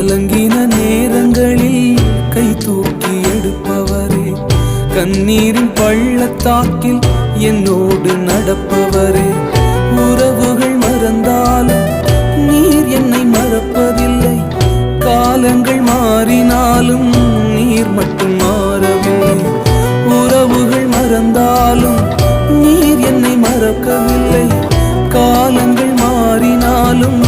கலங்கின நேரங்களில் கை தூக்கி எடுப்பவரே, கண்ணீரின் பள்ளத்தாக்கில் என்னோடு நடப்பவரே, உறவுகள் மறந்தாலும் நீர் என்னை மறப்பதில்லை, காலங்கள் மாறினாலும் நீர் மட்டும் மாறவில்லை, உறவுகள் மறந்தாலும் நீர் என்னை மறக்கவில்லை, காலங்கள் மாறினாலும்